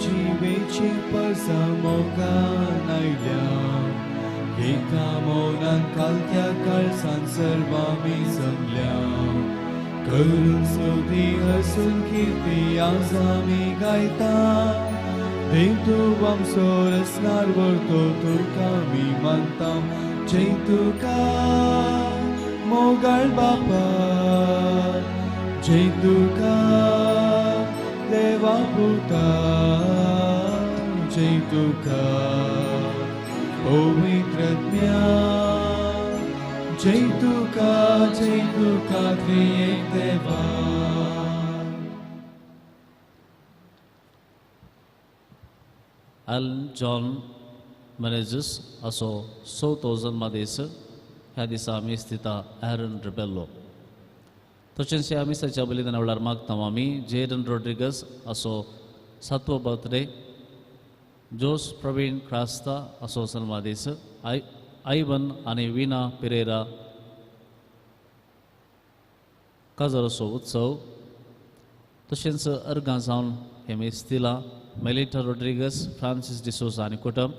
जिवेची पसमोगान आयल्या एका मौनान कालत्या काळसान सर्वांमी जमल्या करून स्तुती हसून कीर्ती आज आमी गायता देव तूं आमचो रचणार वर्तो तुका आमी मानता जय तुका मोगाळ बापा जय तुका देवा पुता जय तुका पवित्रज्ञा जय तुका त्रिएक देवा. Alan John Menezes also 100,000 madesa ह्या दिसा आमी स्थिता ॲरन रिबेल्लो तशेंच ह्या मिसाच्या बलिदाना वेळार मागता आमी जेरन रॉड्रिगस असो 7वो बर्थडे जोस प्रवीण क्रास्ता असो सन्मादीस आयवन आनी विना पिरेरा काजरसो उत्सव तशेंच अर्गां जावन हे मेस्तिला मेलिटा रॉड्रिगस फ्रांसिस डिसोजा आनी कुटुंब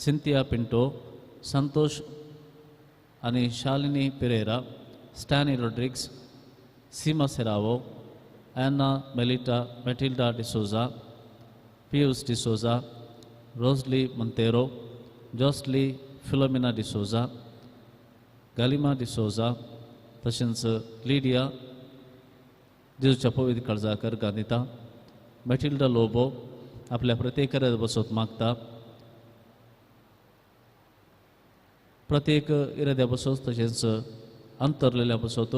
सिंथिया पिंटो संतोष आनी शालिनी पिरेरा स्टॅनी रॉड्रिग्स सीमा सेरावो एना मेलिटा मेटिल्डा डिसोजा पियुस डिसोजा रोजली मोंतेरो जोस्ली फिलोमिना डिसोजा गालिमा डिसोजा तशेंच लिडिया जेजूच्या पवित्र काळजाक अर्गां मेटिल्डा लोबो आपल्या प्रत्येक बसोत मागता प्रत्येक इराद्या बसोत तशेंच अंतरलेल्या बसोत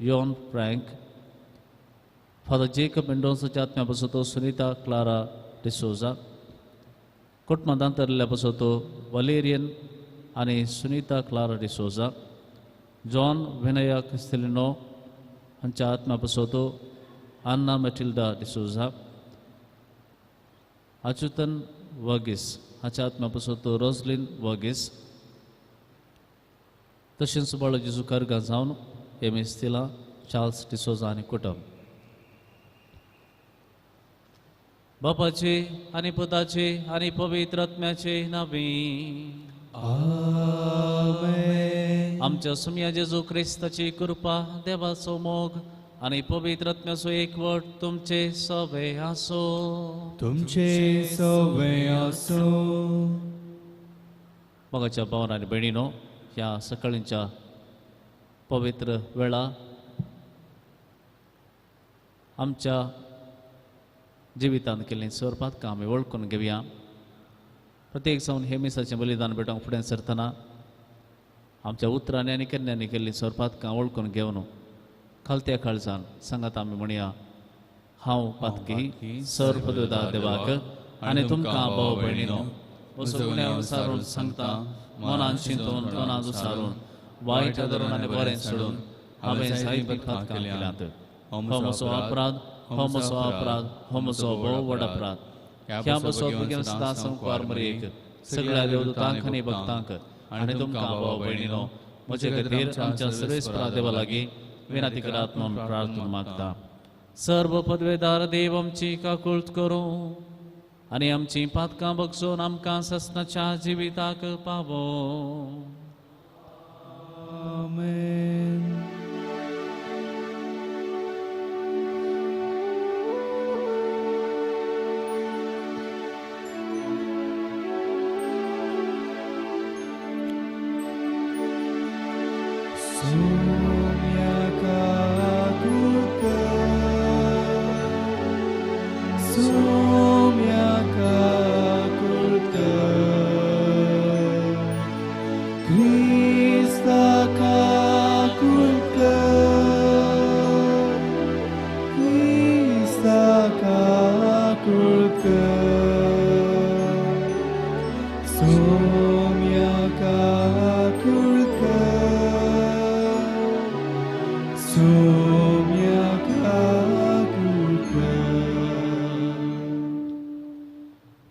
योन फ्रँक फादर जेकब मेंडोन्साच्या आत्म्या बसोत सुनीता क्लारा डिसोजा कुटुंबांत अंतरलेल्या बसोत वलेरियन आनी सुनीता क्लारा डिसोजा जॉन विनया क्रिस्तेलिनो हांच्या आत्म्या बसोत आन्ना मेटिल्डा डिसोजा अच्युतन वर्गीस हाच्या आत्म्या बसोत रोजलिन वर्गीस तशेंच बाळ जेजू अर्गां जावन एमेस्तिला चार्ल्स डिसोजा आनी कुटुंब बापाचे आनी पुताचे आनी पवित्र आत्म्याचे नांवी आमेन. आमच्या सुम्या जेजू क्रिस्ताची कृपा देवाचो मोग आनी पवित्र आत्म्याचो एकवट तुमचे सवे आसो. तुमचे सवे आसो. मोगाच्या भावांनो आनी भयणीनो ह्या सकाळींच्या पवित्र वेळा आमच्या जिवितांत केल्लीं सर्पात आमी वळखून घेवया. प्रत्येक जावन हे मिसाचें बलिदान भेटोवंक फुडें सरतना आमच्या उतरांनी आनी कन्यांनी केल्लीं सर्पात वळखून घेवन खालत्या काळजान सांगात आमी म्हणया हांव पातकी सर्प दिता देवाक आनी तुमकां भाव भयणीनो वसुगुण्या सारून सांगता मनान चिंतून तोंडान उसारून वायट धरून आनी बरें सोडून हांवें जायती पातकां केल्यांत. हो म्हजो अपराध हो म्हजो अपराध हो म्हजो भोव व्हड अपराध. ह्या बसोत बेगीन सदां संकवार मरयेक सगळ्या देवदूतांक आनी भक्तांक आनी तुमकां भाव भयणीनो म्हजे खातीर आमच्या सर्वेस्परा देवा लागीं विनंती करात म्हणून प्रार्थना मागता. सर्व पदवेदार देव आमची काकुळट करूं आनी आमची पातकां बगसून आमकां ससनाच्या जिविताक पावो. आमेन.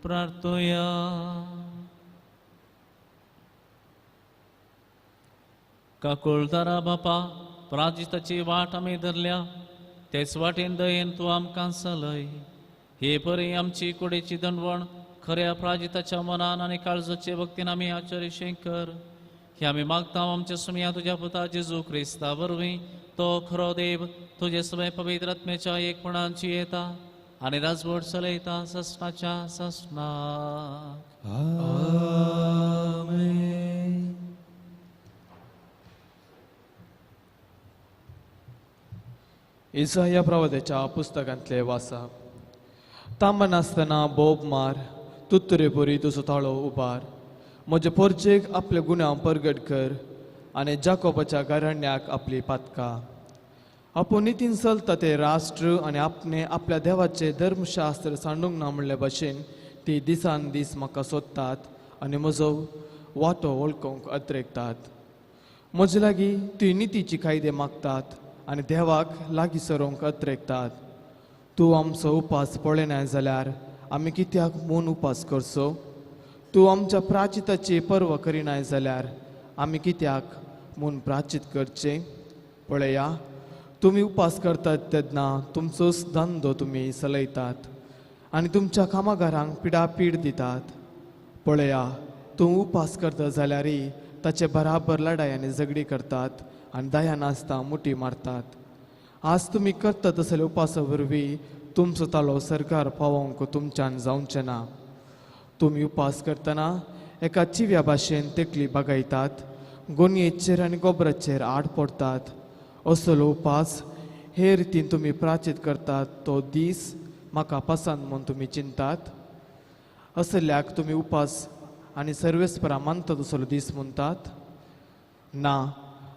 प्रार्थोया. काकुळदारा बापा प्राजिताची वाट आमी धरल्या तेच वाटेन दयेन तूं आमकां चलय. हे परी आमची कुडीची दंडवण खऱ्या प्राजिताच्या मनान आणि काळजाचे भक्तीन आम्ही आचरिशें कर. हे आम्ही मागता आमच्या सुमिया तुझ्या पुता जेजू ख्रिस्ता वरवीं तो खरो देव तुझे सगळे पवित्र आत्म्याच्या एकपणाची येता आणि राजवट चलयता ससनाच्या ससना. आमेन. इसाया प्रवाद्याच्या पुस्तकांतले वासा. तांबन आसतना बोब मार, तुत्तुरे पोरी तुजो ताळो उबार. म्हजे पोरचेक आपले गुन्यांव परगट कर आनी जाकोबाच्या घराण्याक आपली पातकां. आपूण नितीन चलता ते राष्ट्र आनी आपणे आपल्या देवाचे धर्मशास्त्र सांडूंक ना म्हणले भशेन ती दिसान दीस म्हाका सोदतात आनी म्हजो वाटो वळखूंक अद्रेकतात. म्हजे लागीं ती नितीची कायदे मागतात आनी देवाक लागीं सरोंक अद्रेकतात. तूं आमचो उपास पळयनाय जाल्यार आमी कित्याक म्हूण उपास करचो? तूं आमच्या प्राचिताची पर्व करिनाय जाल्यार आमी कित्याक म्हूण प्राचीत करचें? पळया, तुमी उपास करतात तेन्ना तुमचोच धंदो तुमी चलयतात आनी तुमच्या कामागारांक पिडापीड दितात. पळया, तूं उपास करता जाल्यारय ताचे बराबर लढाई आनी झगडी करतात आनी दया नासता मुठी मारतात. आज तुमी करता तसले उपासा वरवीं तुमचो ताळो सरकार पावोवंक तुमच्यान जावचें ना. तुमी उपास करतना एका चिव्या भाशेन तकली बागायतात, गोनयेचेर आनी गोबराचेर आड पडतात. असलो उपास हे रितीन तुमी प्राचीत करतात तो दीस म्हाका पसंद म्हूण तुमी चिंतात. असल्याक तुमी उपास आनी सर्वेस्परां मानता तसलो दीस म्हणटात? ना,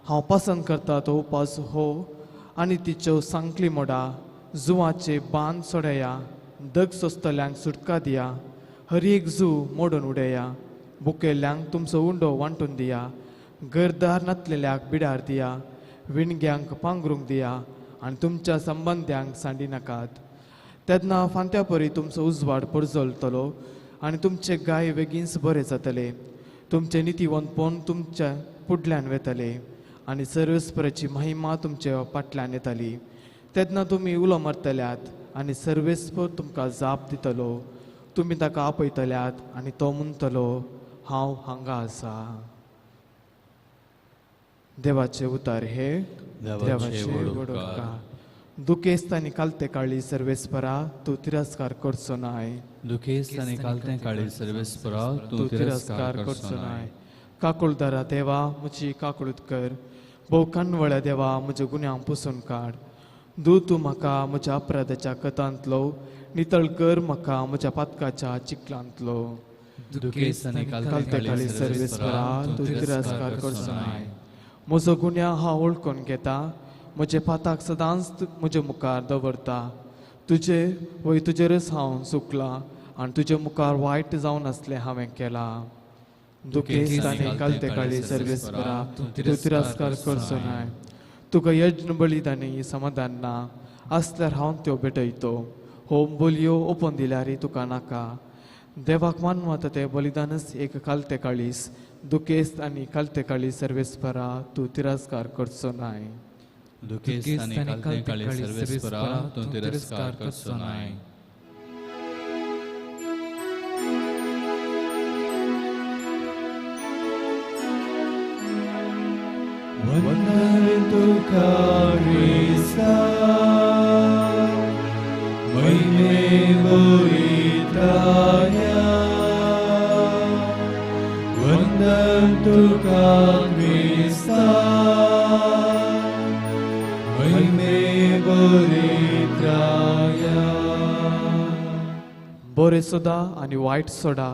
हांव पसंद करता तो उपास हो आनी तिच्यो सांकली मोडा, जुवाचे बांद सोडया, दग सोंसतल्यांक सुटका दिया, हर एक जू मोडून उडया, भुकेल्यांक तुमचो उंडो वांटून दिया, घरदार नातलेल्याक बिडार दिया, विणग्यांक पांघरूंक दिया आनी तुमच्या संबंद्यांक सांडी नाकात. तेन्ना फांत्या परी तुमचो उजवाड परजोलतलो आनी तुमचे गाय बेगीनच बरे जातले. तुमचे नितीवंतपण तुमच्या फुडल्यान वेतले आनी सर्वेस्पराची महिमा तुमच्या फाटल्यान येतली. तेन्ना तुमी उलो मारतल्यात आनी सर्वेस्पर तुमकां जाप दितलो. तुमी ताका आपयतल्यात आनी तो म्हणटलो, हांव हांगा आसा. देवाचे उतार हे देवाचे वडोवकार. दुखेस्त आनी कालते काळी सर्वेस्परा तूं तिरस्कार करचो नाय. दुखेस्त आनी कालते काळी सर्वेस्परा तूं तिरस्कार करचो नाय. काकुळदारा देवा म्हजी काकुळूत कर. भोव कानवळ्या देवा म्हजे गुन्यांव पुसून काड. तूं म्हाका म्हज्या अपराधाच्या कथांतलो, नितळ कर म्हाका म्हज्या पातकाच्या चिखलांतलो. दुखेस्त आनी कालते काळी सर्वेस्परा तूं तिरस्कार करचो नाय. म्हजो गुन्यांव हांव वळखून घेता, म्हजे पाताक सदांच म्हजे मुखार दवरता. तुजेरच हांव चुकलां आनी तुजे मुखार वायट जावन आसलें हांवें केलां. दुखेस्त आनी कालते काळी सर्वेस्परा तूं तिरस्कार करचो नाय. तुका यज्ञ बलिदानी समाधान ना आसल्यार हांव त्यो भेटयतो. होम बोलयो ओपून दिल्यारय तुका नाका. देवाक मानवता तें बलिदानच एक कालते काळीस. दुखेस्त आनी कालते काळी सर्वेस्परा तूं तिरस्कार करचो नाय. दुखेस्त आनी कालते काळी सर्वेस्परा तूं तिरस्कार करचो नाय. वंदन तुका ख्रिस्ता, महिमे बळीताया. वंदन तुका ख्रिस्ता, महिमे बळीताया. बरे सोदा आनी वायट सोडा,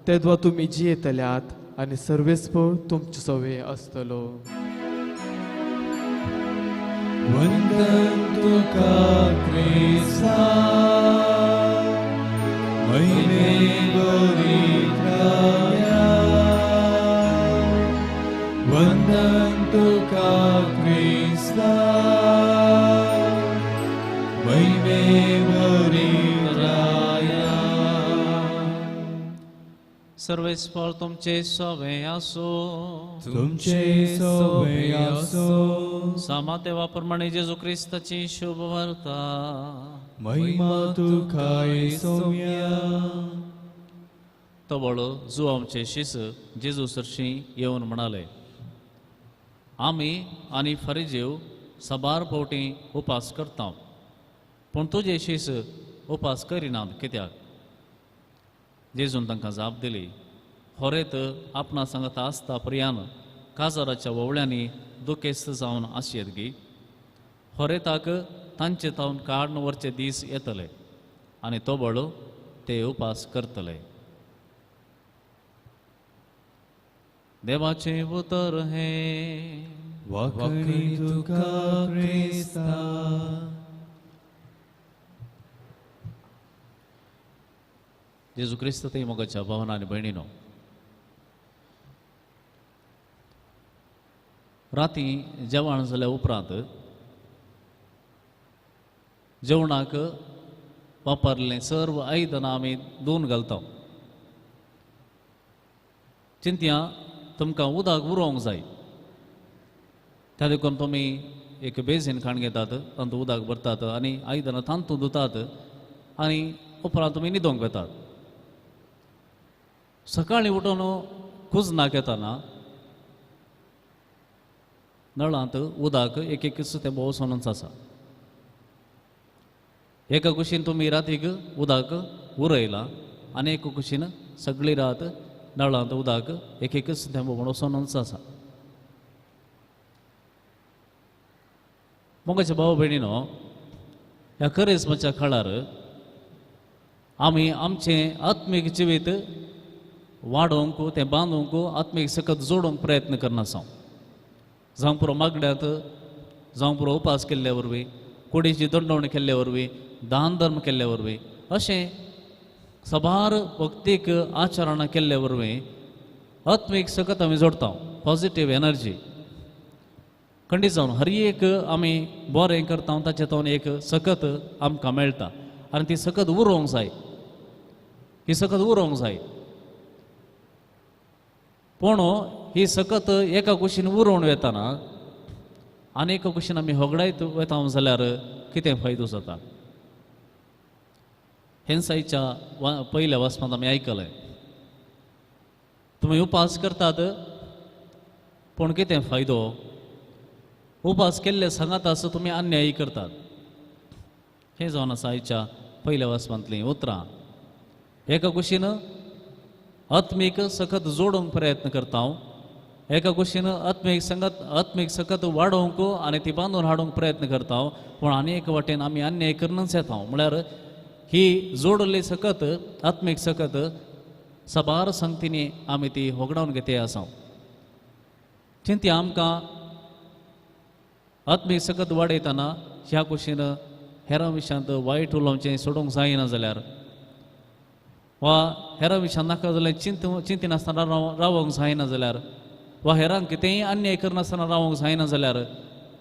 तेदवा तुमी जियेतल्यात आनी सर्वेस्पर तुमचे सवे आसतलो. वंदन तुका ख्रिस्ता, महिमे बळीताया. वंदन तुका ख्रिस्ता, महिमे बळीताया. सर्वेस्पर तुमचे सवे आसो. तुमचे सवे आसो. सामाते वाप्रमाणे जेजू ख्रिस्ताची शुभ वार्ता महिमा तुका सौम्या तवळ जो आमचे शिस जेजू सरशी येऊन म्हणाले, आम्ही आणि फरिजेव सबार पोटी उपास करता, पण तुझे शिस उपास करिनात कित्याक? जेजून तांकां जाप दिली, होरेत आपणा सांगता आसता पर्यान काजाराच्या ववळ्यांनी दुखेस्त जावन आशयत गी. होरेताक तांचे तावन काडून वरचे दीस येतले आनी तोबळ ते उपास करतले. देवाचे उतर हे वाकणी तुका क्रिस्ता. जेजू ख्रिस्त ते मोगाच्या भावना आणि बहिणीनो, राती जेवण जाल्या उपरांत जेवणाक वापरलें सर्व आयदनां आमी धुवन घालता. चिंतया तुमकां उदक उरोवंक जाय, त्या देखून तुमी एक बेजीन खाण घेतात, तातूंत उदक भरतात आनी आयदनां तांतूं धुतात आनी उपरांत तुमी न्हिदोंक वेतात. सकाळीं उठून कुजनाक येताना नळांत उदक एक एक ते भोंवसोनूच आसा. एका कुशीन तुमी रातीक उदक उरयलां आनी एका कुशीन सगळी रात नळांत उदक एक एक ते भोंवसोनूच आसा. मोगाच्या भाव भयणीनो, ह्या क्रिसमसाच्या काळार आमी आमचें आत्मीक जिवीत वाडोवंक तें बांदूंक आत्मीक सकत जोडूंक प्रयत्न करना आसा. जावं पुरो मागण्यांत, जावं पुरो उपास केल्ले वरवीं, कुडीची दंडवण केल्ले वरवीं, दान धर्म केल्ले वरवीं, अशें सबार भक्तीक आचरणां केल्ले वरवीं आत्मीक सकत आमी जोडटा. पॉजिटीव एनर्जी खंडीत जावन हर एक आमी बरें करता, ताचे तावन एक सकत आमकां मेळटा आनी ती सकत उरोवंक जाय. ही सकत उरोवंक जाय, पूण ही सकत एका कुशीन उरोवन वेताना आनी एका कुशीन आमी होगडायत वेता जाल्यार कितें फायदो जाता? हेन्साईच्या पयल्या वाचपांत आमी आयकलें, तुमी उपास करतात पूण कितें फायदो? उपास केल्ले सांगात आसा तुमी अन्यायी करतात. हें जावन आसा आयच्या पयल्या वाचपांतलीं उतरां. एका कुशीन आत्मीक सकत जोडूंक प्रयत्न करता, एका कुशीन आत्मीक सकत वाडोवंक आनी ती बांदून हाडूंक प्रयत्न करता, पूण आनी एक वाटेन आमी अन्याय करूनच येता. म्हळ्यार ही जोडली सकत, आत्मीक सकत सबार संगतींनी आमी ती होगडावन घेते आसा. चिंत्या आमकां आत्मीक सकत वाडयतना ह्या कुशीन हेरां विशयांत वायट उलोवचें सोडूंक जायना जाल्यार, वा हेरां विशयां नाका जाल्यार चिंतिनासतना रावोंक जायना जाल्यार, वा हेरांक कितेंय अन्याय करनासतना रावोंक जायना जाल्यार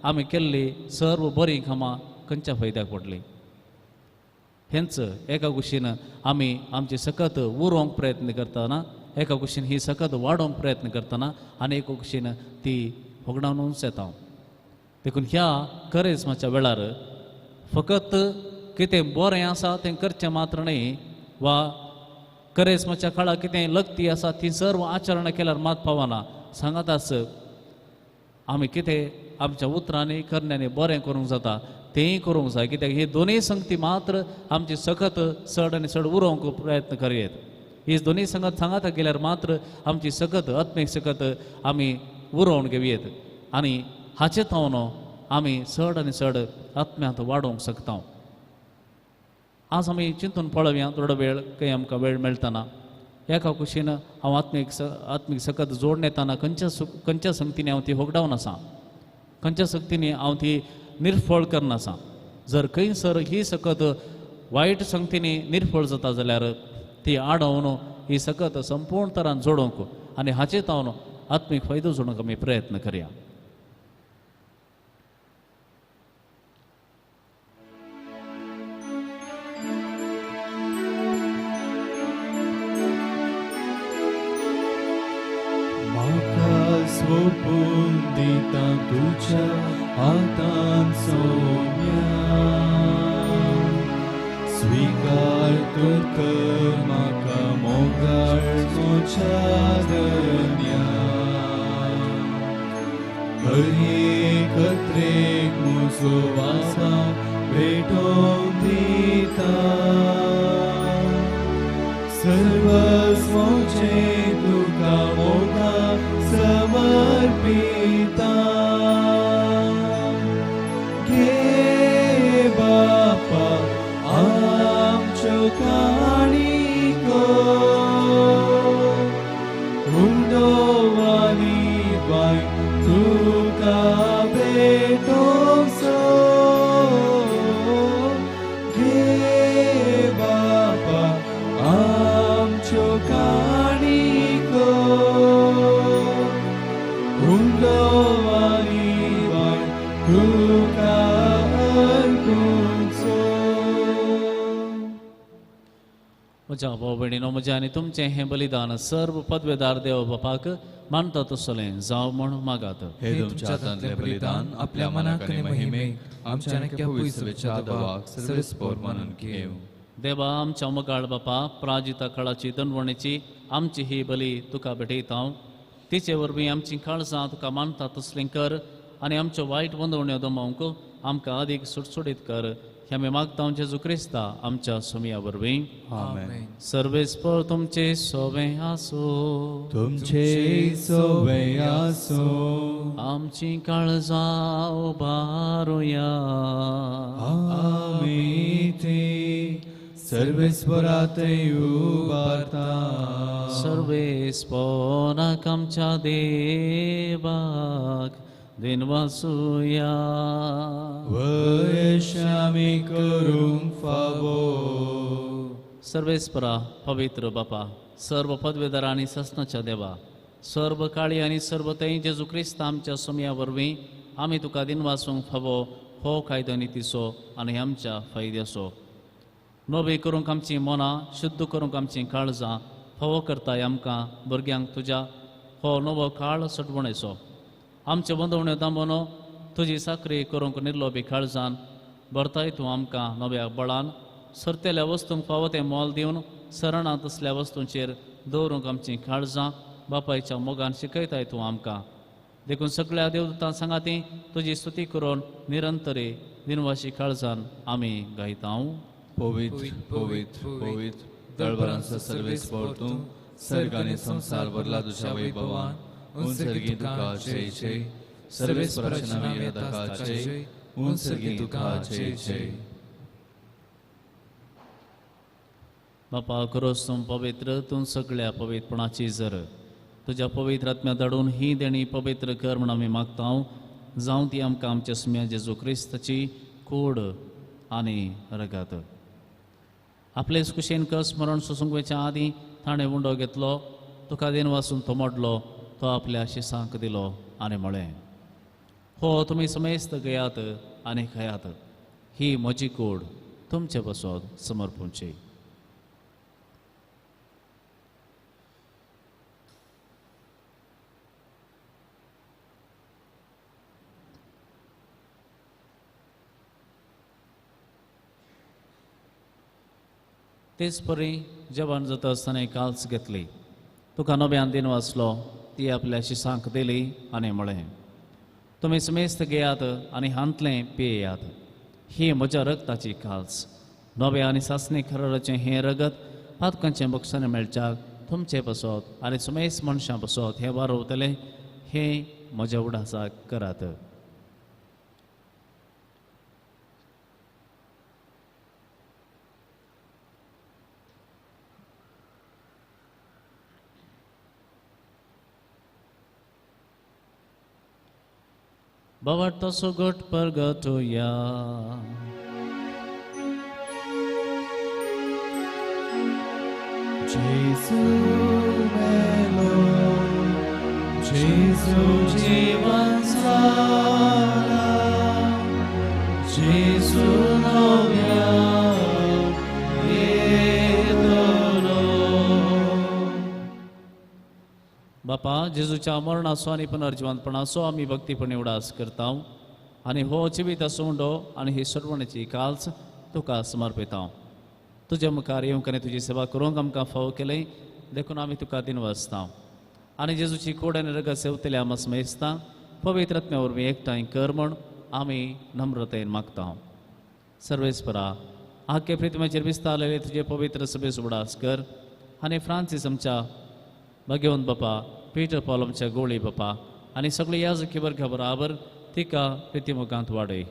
आमी केल्ली सर्व बरीं कामां खंयच्या फायद्याक पडलीं? हेंच एका कुशीन आमी आमची सकत उरोवंक प्रयत्न करतना, एका कुशीन ही सकत वाडोवंक प्रयत्न करतना आनी एका कुशीन ती होगडावनूच येता. देखून ह्या क्रिसमसाच्या वेळार फकत कितें बरें आसा तें करचें मात्र न्ही, वा क्रिसमसाच्या काळार कितें लक्ती आसा ती सर्व आचरणां केल्यार मात पावना. सांगात आस आमी कितें आमच्या उतरांनी करण्यांनी बरें करूंक जाता तेंय करूंक जाय, कित्याक ही दोनूय संगती मात्र आमची सकत चड आनी चड उरोवंक प्रयत्न करयत. ही दोनूय संगत सांगात केल्यार मात्र आमची सकत आत्मीक सकत आमी उरोवन घेवयेत आनी हाचे तावन आमी चड आनी चड आत्म्यांत वाडोवंक शकता. आज आमी चिंतून पळोवया थोडो वेळ, खंय आमकां वेळ मेळटना, एका कुशीन हांव आत्मीक सकत जोडून येताना खंयच्या संगतींनी हांव ती होगडावन आसा, खंयच्या संगतींनी हांव ती निर्फळ करना आसा. जर खंयसर ही सकत वायट संगतींनी निर्फळ जाता जाल्यार ती आडावन ही सकत संपूर्ण तरान जोडूंक आनी हाचे तावन आत्मीक फायदो जोडूंक आमी प्रयत्न करया. सोपून दिता तुझ्या हातान सोम्या स्वीकार कर म्हाका मोगाळ मोचादन्या हरी कत्रेक म्हजो वासा भेटोवंक दिता सर्वस्वचें तुका मोगाक समर्पिता घे बापा आमच्यो काणिको हुंडो आनी बाय तुका भेटोवचो घे बापा आमच्यो काणिको हुंडो आनी बाय तुका अर्पूचो. म्हज्या भाव भयणीनो, म्हजें आनी तुमचें हें बलिदान सर्व पदवेदार देव बापाक मानता तसलें जावं म्हण मागात. हे तुमच्या हातांतलें बलिदान आपल्या मनाक आनी महिमेक आमच्या नक्या पयसुवेच्या देवाक सर्वेस्पोर मानून घेव. देवा, आमच्या मोगाळ बापा, प्राजिता काळाची दंडवणेची आमची ही बली तुका भेटयता. तिचे वरवीं आमची काळजां तुका मानता तसलें कर आनी आमच्यो वायट वंदवण्यो दमोवंक आमकां अदीक सुटसुटीत कर. हें आमी मागता जेजू क्रिस्ता आमच्या सुमया वरवीं. आमेन. सर्वेस्पर तुमचे सोबें आसूं. तुमचे सोबें आसूं. आमची काळजां उबारुया. आमी ते सर्वेस्परांतय उबारता. सर्वेस्पराक आमच्या देवाक दिनवासुया. वयश आमी करूंक फावो. सर्वेस्परा पवित्र बापा, सर्व पदवेदार आनी ससनाच्या देवा, सर्व काळी आनी सर्व तै जेजू क्रिस्त आमच्या सुमया वरवीं आमी तुका दिनवासूंक फावो हो कायदो नितीचो आनी आमच्या फायद्याचो. नवी करूंक आमची मनां, शुद्ध करूंक आमची काळजां फावो करताय आमकां भुरग्यांक तुज्या हो नवो काळ सटवणेचो. आमचे बंदवण्यो दामोनो तुजी साखरी करूंक निर्लोभी काळजान भरताय तूं आमकां नव्या बळान. सरतेल्या वस्तूंक फावो तें मोल दिवन सरणांत असल्या वस्तूंचेर दवरूंक आमची काळजां बापायच्या मोगान शिकयताय तूं आमकां. देखून सगळ्या देवदूतां सांगाती तुजी स्तुती करून निरंतरी दिनवाशी काळजान आमी गायता. पवित्र पवित्र पवित्र दळबरांचो सर्वेस्पोर तूं सर्ग आनी संसार भरला तुज्या वैभवान. उंसर्गी तुका जय जय. सर्वेस्पराच्या नांवी येता जय. उंसर्गी तुका जय जय. बापा, खरोच तूं पवित्र, तूं सगळ्या पवित्रपणाची जर तुज्या पवित्र आत्म्या धाडून ही देणी पवित्र कर म्हण आमी मागता. जावं ती आमकां आमच्या सुम्या जेजू क्रिस्ताची कूड आनी रगत. आपले कुशेन कस स्मरण सुसूंकवेच्या आदीं ताणें उंडो घेतलो, तुका दिन वासून तो मोडलो, तो आपल्या शिसांक दिलो आनी म्हळें, हो तुमी समेस्त घेयात आनी खायात. ही म्हजी कूड तुमचे बसोत समर्पूंची. तेच परी जेवण जाता आसतना काल्स घेतली, तुका नव्यान दिन वाचलो, ती आपल्या शिसांक दिली आनी म्हळें, तुमी समेस्त घेयात आनी हांतलें पियेयात. ही म्हज्या रगताची काल्स, नवे आनी सासणी खरराचें हें रगत पातकांचें बक्षान मेळच्याक तुमचे बसोत आनी समेस्त मनशां बसोत हें वारवतलें. हें म्हज्या उडासाक करात. Bavarta sugot purgatoria. Jesu melo, Jesu जीवन सारा, Jesu नव्या येतलो. बापा, जेजूच्या मरणाचो आनी पुनर्जिवंतपणाचो आमी भक्तीपणे उडास करता. आनी हो जिवीत सोंडो आनी ही सोडवण्याची काल्स तुका समर्पित हांव. तुजे मुखार येवंक आनी तुजी सेवा करूंक आमकां फावो केलें देखून आमी तुका दिनवसता. आनी जेजूची कोड आनी रगत सेवतले आम स्मेस्ता पवित्र आत्म्या वरवीं एकठांय कर म्हूण आमी नम्रतेन मागता. सर्वेस्परा आख्खे प्रितमेचेर विस्तारलेले तुजे पवित्र सभेस उगडास कर आनी फ्रांसीस आमच्या भगवंत बापा पीटर पॉल आमच्या गोळी बापा आनी सगळी याजकी वर्गा बराबर तिका प्रितीमुखांत वाडय.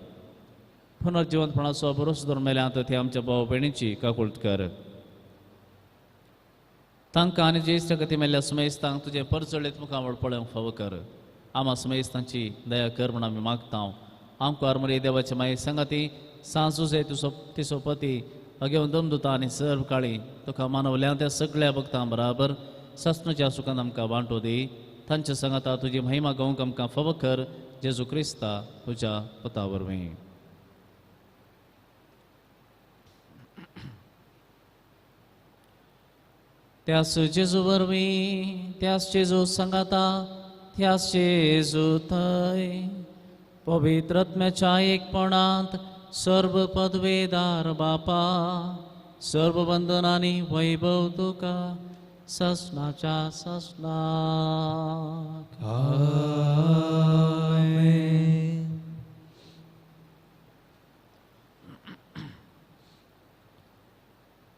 पुनर्जिवंतपणाचो भरोसो दवरून मेल्यांत ते आमच्या भाव भयणीची काकुळट कर. तांकां आनी ज्येश्ठ गती मेल्ल्या सुमेस्तांक तुजे परचळीत मुखावळ पळोवंक फावो कर. आमा सुमेस्तांची दया कर म्हूण आमी मागता. आमकां आरमरी देवाचे माये संगाती सांसुजे तिचो पती भगवंत दोमदुता आनी सर्व काळी तुका मानवल्या त्या सगळ्या भक्तां बराबर सस्नुच्या सुखान आमकां वांटो दी. तांच्या संगाता तुजी महिमा गावंक आमकां फावो कर. जेजू क्रिस्ता तुज्या पुता वरवीं. त्यास जेजू वरवीं त्यास जेजू संगाता त्यास जेजू थंय पवित्र आत्म्याच्या एकपणांत सर्व पदवेदार बापा सर्व बंधनांनी वैभव तुका ससनाच्या ससना.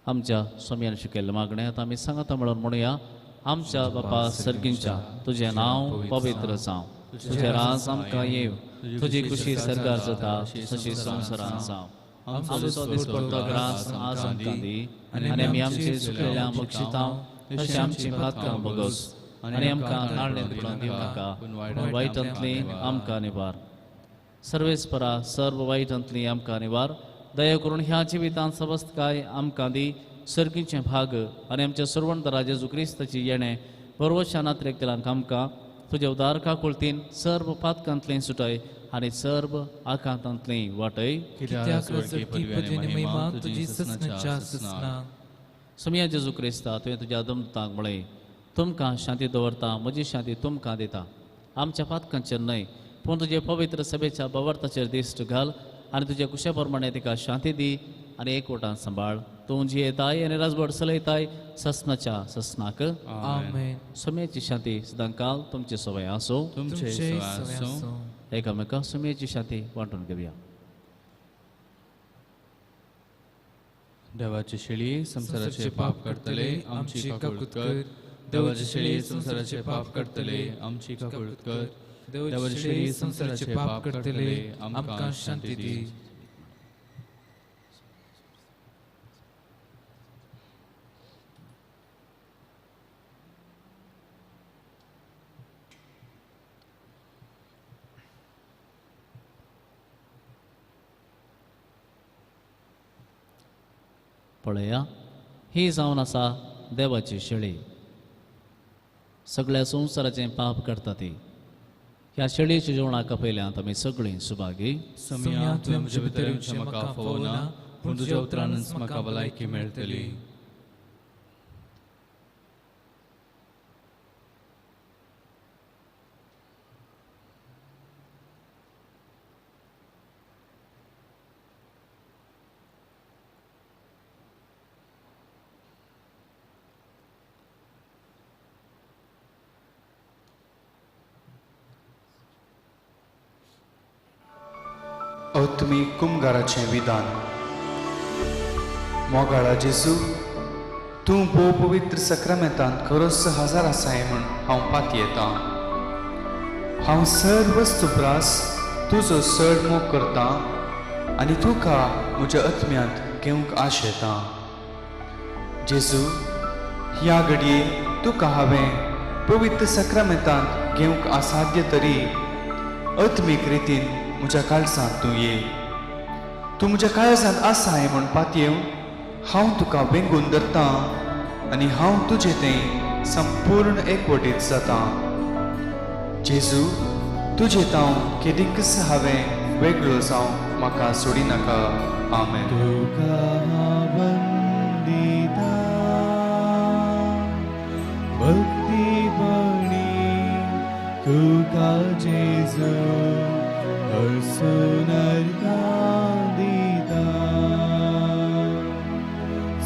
आमच्या स्वाम्यान शिकयल्ल्या मागण्यात आमी सांगाता म्हणून म्हणुया. आमच्या बापा सर्गींच्या तुझें नांव पवित्र जावं. तुझें राज आमकां येव. तुजी खुशी सरकार जाता तशी संवसारांत जावं. आमचो दिसपट्टो ग्रास आज आमकां दी आनी आमी आमचे चुकलेल्या बक्षितांव तशें आमची पातकां बोगोस आनी आमकां नाडलें पडून दिवं नाका पूण वायटांतली आमकां निवार. सर्वेस्परा सर्व वायटांतली आमकां निवार. दया करून ह्या जिवितांत सबस्तकाय आमकां दी. सर्गीचे भाग आनी आमच्या सर्वंतरा जेजू क्रिस्ताची येणें बरोवच्या नात्रेकलांक आमकां तुज्या उदार काकुळतीन सर्व पातकांतली सुटय आनी सर्व आकांतांतली वाटय. सुमिया जेजू क्रिस्ता तुवें तुज्या दमतांक म्हळें तुमकां शांती दवरता म्हजी शांती तुमकां दिता. आमच्या पातकांचेर न्हय पूण तुजे पवित्र सभेच्या बवर्ताचेर दिश्ट घाल आनी तुज्या कुशा प्रमाणे तिका शांती दी आनी एकवटान सांबाळ. तूं जियेताय आनी राजवट चलयताय ससनाच्या ससनाक. आमेन. सुमेची शांती सदां काल तुमची सवय आसो. एकामेकां सुमेची शांती वांटून घेवया. देवाची शेळी संसाराचे पाप करतले आमची काकुळट कर. देवाची शेळी संसाराचे पाप करतले आमची काकुळट कर. देवाची शेळी संसाराचे पाप करतले आमकां शांती दी. पळया ही जावन आसा देवाची शेळी. सगळ्या संवसाराचें पाप करता ती. ह्या शेळयेच्या जेवणाक पयल्यांत आमी सगळीं सुभागी. सम्या तुवें म्हजे भितर येवचें म्हाका फावो ना पूण तुज्या उतरानच म्हाका भलायकी मेळटली. अवतमी कुमगाराचें विधान. मोगाळा जेजू तूं भोव पवित्र सक्रामेंतांत खरोच हजार आसाय म्हूण हांव पाती येता. हांव सर्व सुप्रास तुजो चड मोग करता आनी तुका म्हज्या आत्म्यांत घेवंक आश येता. जेजू ह्या घडये तुका हांवें पवित्र सक्रामेंतांत घेवंक असाध्य तरी आत्मीक रितीन म्हज्या काळजांत तूं ये. तूं म्हज्या काळजांत आसाय म्हूण पातयेव हांव तुका वेंगून धरता आनी हांव तुजें तें संपूर्ण एकवटीत जाता. जेजू तुजें तांव केदींकच हांवें वेगळो जावंक म्हाका सोडी नाका. आमेन. तुका वंदिता भक्ती बणी तुका जेजू Sunargadita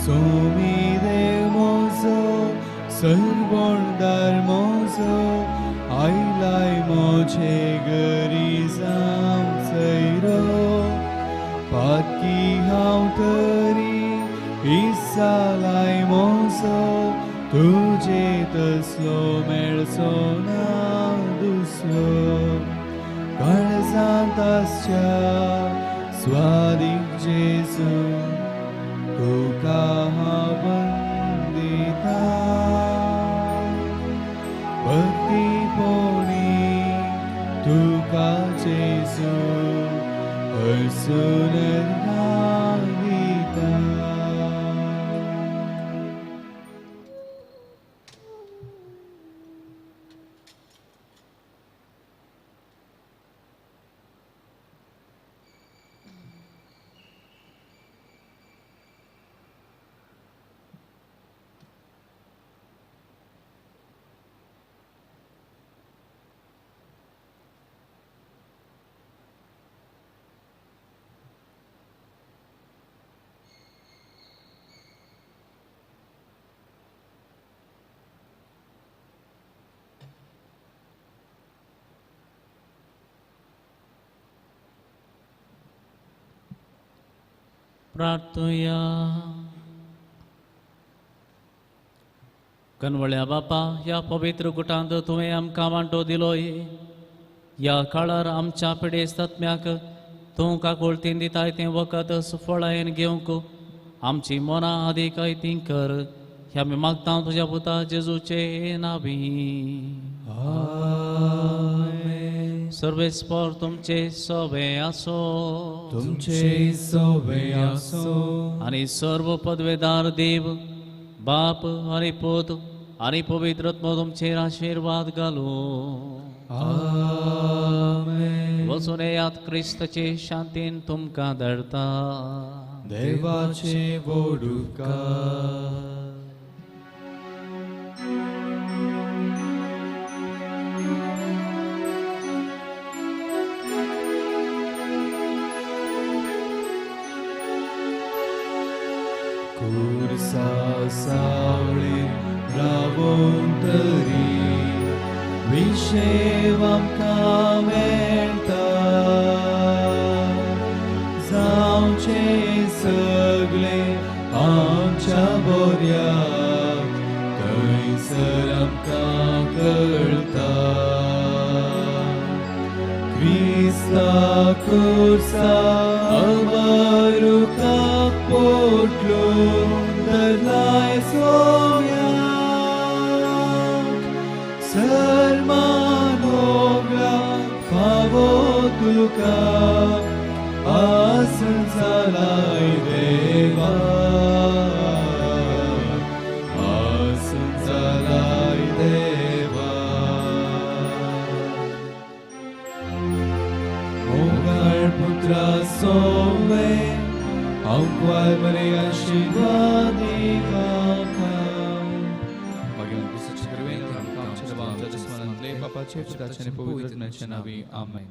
Somide mozo Sarvondar mozo Ailai moche garizam sairo Patki hautari Isalai mozo Tuje taslo melso na duslo Karzantascha Swadik Jesu Tuka bandita Bhakti poni Tuka Jesu Arsunargadita प्रार्थूया. कनवळ्या बापा, या पवित्र गुटांत तुवें आमकां वांटो दिलोय. या काळार आमच्या पिडेस्त आत्म्याक तूं काकुळतीन दिताय तें वखद सुफळायेन घेवंक आमची मनां अधिकायती कर. ह्या आमी मागता तुज्या पुता जेजूचे नांवी. सर्वेस्पर तुमचे सवे आसो. तुमचे सवे आसो. आणि सर्व पदवेदार देव बाप आणि पुत आणि पवित्र आत्मा तुमचेर आशीर्वाद घालो. आमेन. वचून येयात क्रिस्ताचे शांतीन तुमकां धाडटा. देवाचे व्हड उपकार. कुर्सा सावळे रावून तरी विशेव आमकां मेळटा. जावचे सगळे आमच्या बोऱ्याक थंयसर आमकां कळटा. क्रिस्ता कुर्सा अवरुकाक पोटलो धरलाय सोम्याक. सर्मानोगला फावो तुका आसन जालाय देवा. आसन जालाय देवा. मोगाळ पुत्रा सोमे Aunque Maria आशीर्वादी काका. Bhagwan Krishna Chakraventi, Ram Kam Chirabam Jadasmanandle, Papa Chepta Chane Pavitra Nachanavi. Amen.